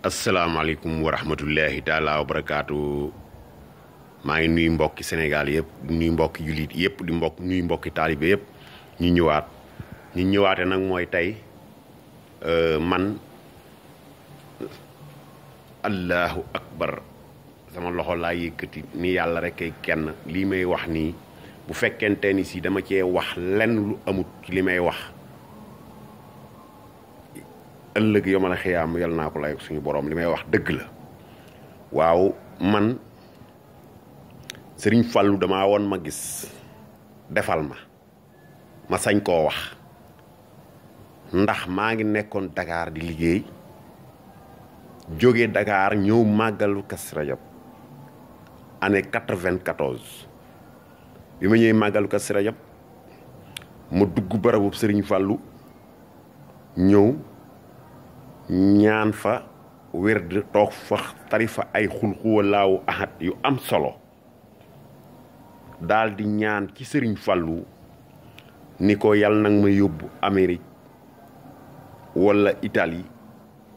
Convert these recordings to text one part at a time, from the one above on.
asalaamaaleykum wa rahmatullahi taala wa barakaatu maa ngi nuyu mbokki Sénégal yëpp nuyu mbokki jullit yëpp di nuyu mbokki taalibe yëpp ñu ñëwaate nag mooy tey man allahu akbar sama loxo laa yëkkati ni yàlla rek ay kenn lii may wax nii bu fekkente ni si dama cee wax lenn lu amut ci li may wax ëllëg yomal a xiyaam yal naa ko lay suñu borom li may wax dëgg la. waaw man Sëriñ Fallu dama woon ma gis defal ma sañ koo wax ndax maa ngi nekkoon Dakar di liggéey jóge Dakar ñëw màggalu Kazu Rajab année 94 bi ma ñëwee màggalu Kazu Rajab ma dugg barabu Sëriñ Fallu ñëw ñaan fa wérd toog fa tarifa ay xul huwallaahu ahad yu am solo daal di ñaan ci Sëriñ Fallu ni ko yàlla nag ma yóbbu Amérique wala Italie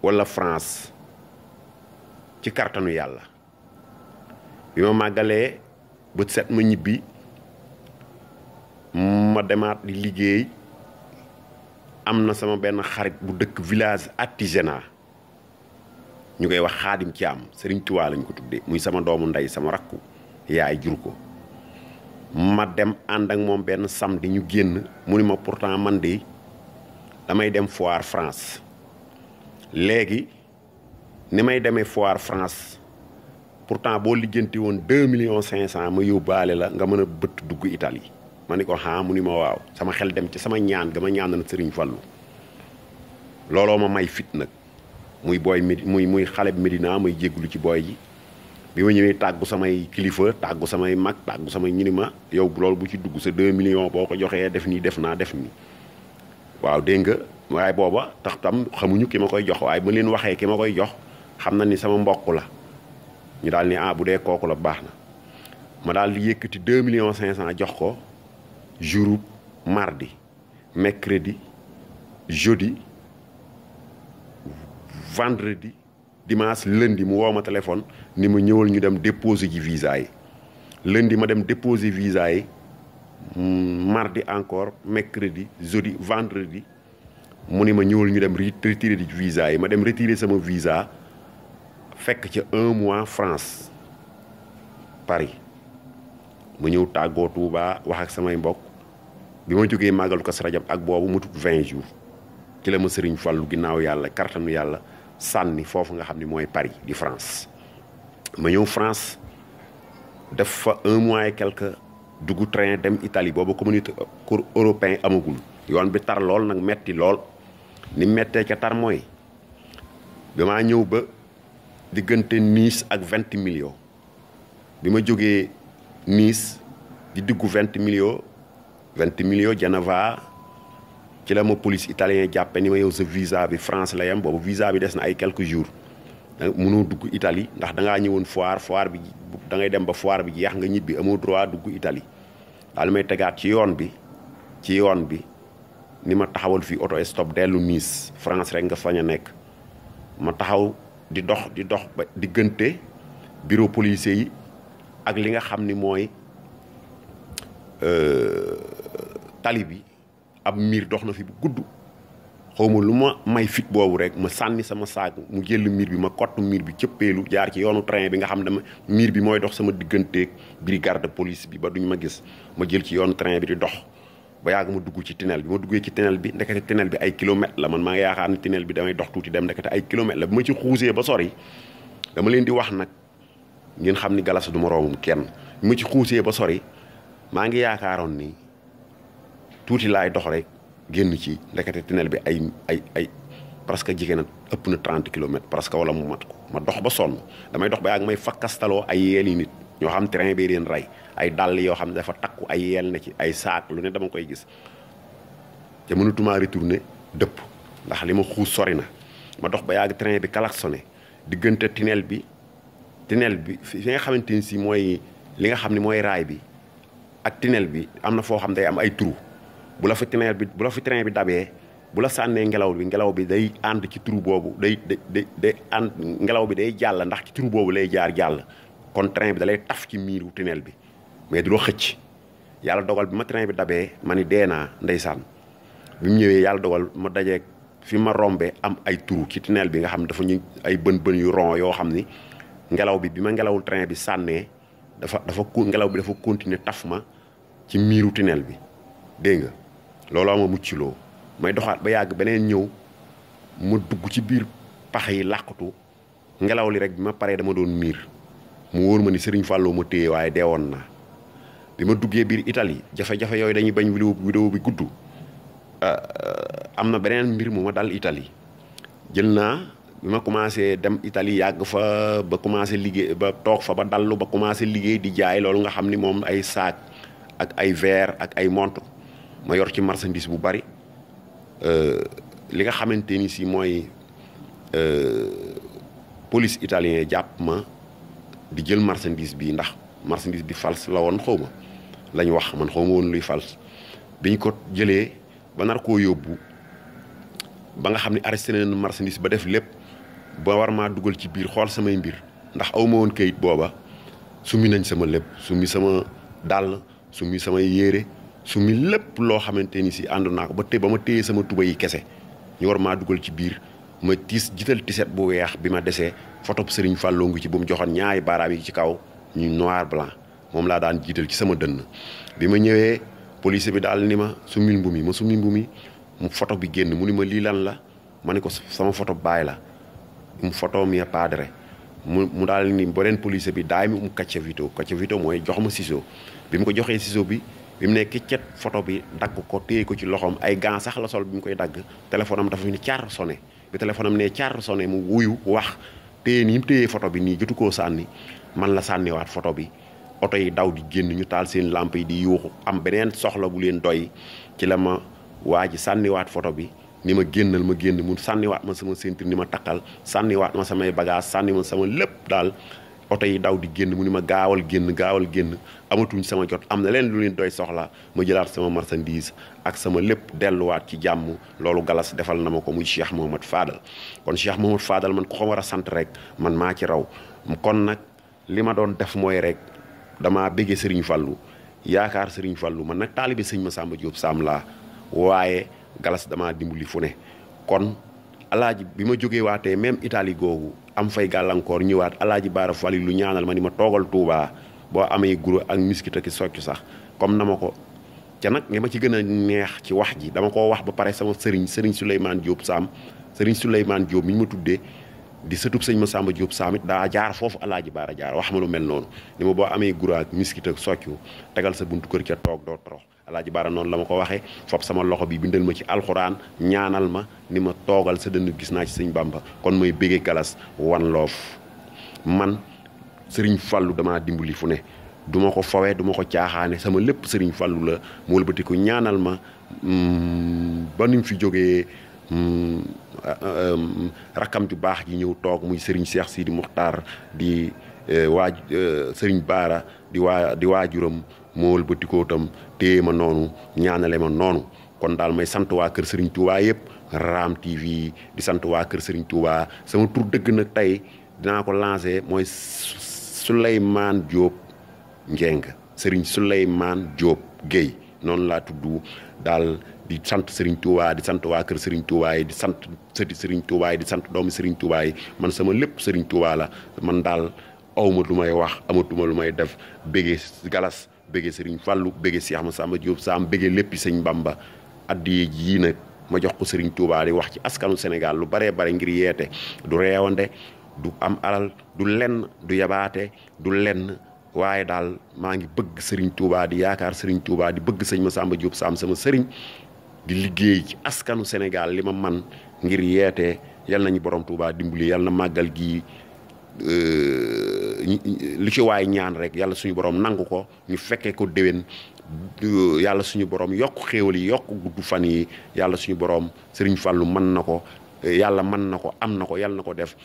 wala France ci kartanu yàlla bi ma màggalee bët set ma ñibbi ma demaat di liggéey am na sama benn xarit bu dëkk village artisanat ñu koy wax Xaadim Caam Sëriñ Tuubaa lañ ko tuddee muy sama doomu ndey sama rakku yaay jur ko ma dem ànd ak moom benn samedi ñu génn mu ni ma pourtant man de damay dem foire France léegi ni may demee foire France pourtant boo lijjanti woon 2,500,000 ma yóbbaale la nga mën a bëtt dugg Italie ma ni ko mu ni ma waaw sama xel dem ci sama ñaan ga ma ñaan na Sëriñ Fallu looloo ma may fit nag muy booy muy xale bi Medina muy jéggulu ci booy ji bi ma ñëwee tàggu samay kilifa tàggu samay mag tàggu samay ñu ni ma yow loolu bu ci dugg sa 2 millions boo ko joxee def nii def naa def nii waaw dégg nga waaye booba tax tam xamuñu ki ma koy jox waaye ma leen waxee ki ma koy jox xam na ni sama mbokk la ñu daal ni bu dee kooku la baax na ma daal di yëkkati 2,500,000 jox ko jour mardi mercredi jeudi vendredi dimanche lundi mu woo ma téléphone ni ma ñëwal ñu dem déposer ji visa yi lundi ma dem déposer visa yi mardi encore mercredi jeudi vendredi mu ni ma ñëwal ñu dem retirer di visa yi ma dem retirer sama visa fekk ca 1 mois France Paris ma ñëw tàggoo Touba wax ak samay mbokk bi ma jógee màggalu Kazu Rajab ak boobu mu tut 20 jours ci la ma Sëriñ Fallu ginnaaw yàlla kartanu yàlla sànni foofu nga xam ni mooy Paris di France ma ñëw France def fa 1 mois et quelque dugg train dem Italie boobu communauté européen amagul yoon bi tar lool nag metti lool ni mettee ca tar mooy bi maa ñëw ba diggante Nice ak 20 millions bi ma jógee Nice di dugg 20 millions Genova ci la ma police italien jàppe ni ma yow sa visa bi France la yem boobu visa bi des na ay quelques jours mënoo dugg Italie ndax da ngaa ñëwoon foire bi da ngay dem ba foire bi jeex nga ñibbi amoo droit dugg Italie daal may tegaat ci yoon bi ni ma taxawal fii auto stop dellu Nice France rek nga fañ a nekk ma taxaw di dox ba diggante bureau policier yi ak li nga xam ni mooy tali bi ab miir dox na fi bu gudd xawma lu ma may fit boobu rek ma sànni sama saak mu jël miir bi ma kott miir bi cëppeelu jaar ci yoonu train bi nga xam dama miir bi mooy dox sama digganteeg brigade de police bi ba duñ ma gis ma jël ci yoonu train bi di dox ba yàgg ma dugg ci tunnel bi ma duggee ci tunnel bi ndekete tunnel bi ay kilomètres la man maa ngi yaakaar ni tunnel bi damay dox tuuti dem ndekete ay kilomètres la bi ma ci xuusee ba sori dama leen di wax nag ngeen xam ni Galas du moroomum kenn bi ma ci xuusee ba sori maa ngi yaakaaroon ni tuuti laay dox rek génn ci ndekete tunnel bi ay presque jigéen na ëpp na 30 kilomètres presque wala mu mat ko ma dox ba sonn damay dox ba yàgg may fakkastaloo ay yeeli nit ñoo xam train bi leen rey ay dàll yoo xam ne dafa takku ay yeel na ci ay saak lu ne dama koy gis te mënatumaa retourner dëpp ndax li ma xuus sori na ma dox ba yàgg train bi klaxonné diggante tunnel bi fi nga xamante ni si mooy li nga xam ne mooy raay bi ak tunnel bi am na foo xam day am ay trou bu la fi train bi dabee bu la sànnee ngelaw bi day ànd ci trou boobu day ànd ngelaw bi day jàll ndax ci trou boobu lay jaar jàll kon train bi da lay taf ci miiru tunnel bi mais du loo xëcc. yàlla dogal bi ma train bi dabee ma ni dee naa ndeysaan bi mu ñëwee yàlla dogal ma dajeeg fi ma rombee am ay trou ci tunnel bi nga xam ne dafa ñu ay bën yu rond yoo xam ni ngelaw bi ma ngelawul train bi sànnee ngelaw bi dafa continuer taf ma ci miiru tunnel bi dégg nga looloo ma mucciloo may doxaat ba yàgg beneen ñëw ma dugg ci biir pax yi làqatu ngelaw li rek bi ma paree dama doon miir mu wóor ma ni Serigne Fallou ma téye waaye deewoon naa bi ma duggee biir Italie jafe-jafe yooyu dañuy bañ vidéo bi gudd am na beneen mbir mu ma dal Italie jël naa bi ma commencé dem Italie yàgg fa ba commencé liggéey ba toog fa ba dallu ba commencé liggéey di jaay loolu nga xam ni moom ay sac ak ay verre ak ay montre ma yor ci marchandise bu bari li nga xamante ni si mooy police italien jàpp ma di jël marchandise bi ndax marchandise bi fals la woon xaw ma lañ wax man xaw ma woon luy fals biñ ko jëlee ba nar koo yóbbu ba nga xam ne arrêté nañ marchandise ba def lépp ba war maa dugal ci biir xool samay mbir ndax aw ma woon kayit booba summi nañ sama lépp summi sama dàll summi samay yére summi lépp loo xamante ni si ànd naa ko ba ma téye sama tuba yi kese ñu war maa dugal ci biir ma jiital tiset bu weex bi ma desee photo Serigne Fallou ngi ci bu mu joxoon ñaari baaraam yi ci kaw ñu noir blanc moom laa daan jiital ci sama dënn bi ma ñëwee police bi daal ni ma summil mbu mi ma summi mbu mi mu photo bi génn mu ni ma lii lan la ma ne ko sama photo baay la mu photo mia padre mu daal ni beneen police bi daay mi Cacciavito mooy jox ma ciseau bi mu ko joxee ciseau bi mu ne kiccet photo bi dagg ko téye ko ci loxoom ay gants sax la sol bi mu koy dagg téléphone am dafa ni caar sonné bi téléphone am ne caar sonné mu wuyu wax téye ni mu téyee photo bi nii jotu koo sànni man la sànniwaat photo bi oto yi daw di génn ñu taal seen lamp yi di yuuxu am beneen soxla bu leen doy ci la ma waa ji sànniwaat photo bi ni ma génnal ma génn mu sànniwaat ma sama ceinture ni ma takkal sànniwaat ma samay bagage sànni ma sama lépp daal oto yi daw di génn mu ni ma gaawal génn amatuñ sama jot am na leen lu leen doy soxla ma jëlaat sama marchandise ak sama lépp delluwaat ci jàmm loolu galas defal na ma ko muy Cheikh Mouhamad Fadal kon Cheikh Mouhamad Fadal man ku ko war a sant rek man maa ci raw kon nag li ma doon def mooy rek damaa bëggee Serigne Fallou yaakaar Serigne Fallou man nag taalibe sëñ Massamba Diop Sam laa waaye galas damaa dimbali fu ne kon alaaji bi ma jógee waatee même Italie googu am fay gàllankoor ñëwaat alaaji Baara Fali lu ñaanal ma ni ma toogal Touba boo amee guro ak miskit ak soccu sax comme na ma ko ca nag nga ma ci gën a neex ci wax ji dama koo wax ba pare sama Serigne Souleymane Diop Sam Serigne Souleymane Diop mi ñu ma tuddee di sëtub sëñ Massamba Diop Sam it daa jaar foofu alaaji Baara jaar wax ma lu mel noonu ni ma boo amee guro ak miskit ak soccu tegal sa buntu kër ca toog doo torox alaaji Baara noonu la ma ko waxee fop sama loxo bi bindal ma ci alxuraan ñaanal ma ni ma toogal sa dënn gis naa ci sëñ Bamba kon mooy béggee galas wan loof man Serigne Fallou damaa dimbali fu ne du ma ko fawee du ma ko caaxaane sama lépp Serigne Fallou la mu wëlbati ko ñaanal ma ba ni mu fi jógee rakkam ju baax ji ñëw toog muy Serigne Cheikh Sidi Muxtaar di Serigne Baara di waajuram moo wëlbati ko tam téye ma noonu ñaanale ma noonu kon daal may sant waa kër Serigne Touba yëpp Ram TV di sant waa kër Serigne Touba sama tur dëgg nag tey dinaa ko lancé mooy Souleymane Diop Njeng Serigne Souleymane Diop Guèye noonu laa tudd daal di sant Serigne Touba di sant waa kër Serigne Touba yi di sant sëti Serigne Touba yi di sant doomi Serigne Touba yi man sama lépp Serigne Touba la man daal awma lu may wax amatuma lu may def béggee galas béggee Serigne Fallou béggee Cheikh Massamba Diop Sam béggee léppi sëñ Bamba addiye jii nag ma jox ko Serigne Touba di wax ci askanu Sénégal lu baree bare ngir yeete du reewande du am alal du lenn du yabaate du lenn waaye daal maa ngi bëgg Serigne Touba di yaakaar Serigne Touba di bëgg sëñ Massamba Diop Sam sama Serigne di liggéey ci askanu Sénégal li ma man ngir yeete yal nañu borom Touba dimbali yal na màggal gii lu ci waay ñaan rek yàlla suñu borom nangu ko ñu fekkee ko déwén yàlla suñu borom yokk xéewal yi yokk gudd fan yi yàlla suñu borom Serigne Fallou mën na ko yàlla mën na ko am na ko yàlla na ko def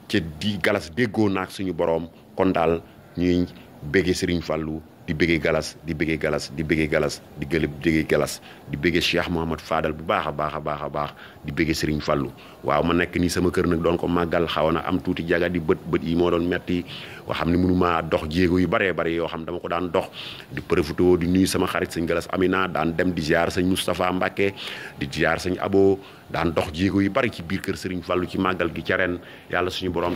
ci di galas déggoo naak suñu borom kon daal ñuy béggee Serigne Fallou di bëggee galas di bëggee galas di bëggee galas di bëggee galas di bëggee Cheikh Mouhamad Fadal bu baax a baax a baax a baax di bëggee Serigne Fallou waaw ma nekk nii sama kër nag doon ko màggal xaw na am tuuti jaga di bët yi moo doon metti nga xam ne mënumaa dox jéego yu baree bari yoo xam dama ko daan dox di profité di nuyu sama xarit sëñ Galas Amina daan dem di ziar sëñ Moustapha Mbacké di ziar sëñ Abo daan dox jéego yu bari ci biir kër Serigne Fallou ci màggal gi ca ren yàlla suñu borom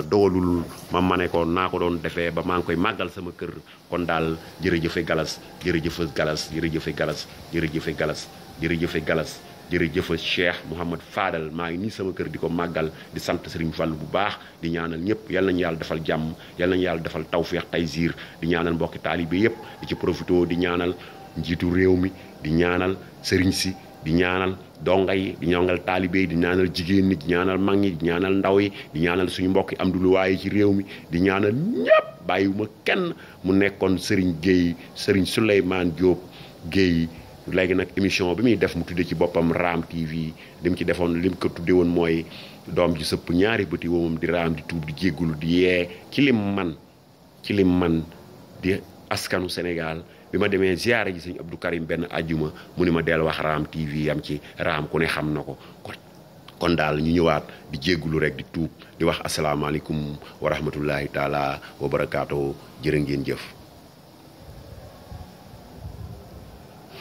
dogalul ma ne ko naa ko doon defee ba maa ngi koy màggal sama kër kon daal jërëjëfe Galas jërëjëfe Galas jërëjëfe Galas jërëjëfe Galas jërëjëfe Galas jërëjëf Cheikh Mouhamad Fadal maa ngi nii sama kër di ko màggal di sant Serigne Fallou bu baax di ñaanal ñëpp yal nañu yàlla defal jàmm yal nañu yàlla defal tawféex taysiir di ñaanal mbokki taalibe yëpp di ci profité di ñaanal njiitu réew mi di ñaanal sëriñ si di ñaanal donga yi di ñaanal taalibe yi di ñaanal jigéen ñi di ñaanal mag ñi di ñaanal ndaw yi di ñaanal suñu mbokki am du luwaay ci réew mi di ñaanal ñëpp bàyyiwuma kenn mu nekkoon Serigne Gueye Serigne Souleymane Diop Gueye léegi nag émission bi muy def mu tudde ci boppam Raam TV li mu ci defoon li mu ko tudde woon mooy doom ji sëpp ñaari bëti woomam di raam di tuub di jéggulu di yee ci lim man di askanu Sénégal bi ma demee ziyaare ji sëñ Abdou Karim benn ajjuma mu ni ma del wax Raam TV yam ci raam ku ne xam na ko kon daal ñu ñëwaat di jéggulu rek di tuub di wax asalaamaaleykum wa rahmatullahi taala wa barakaatu jërë ngeen jëf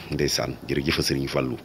ndeysaan jërëjëf Serigne Fallou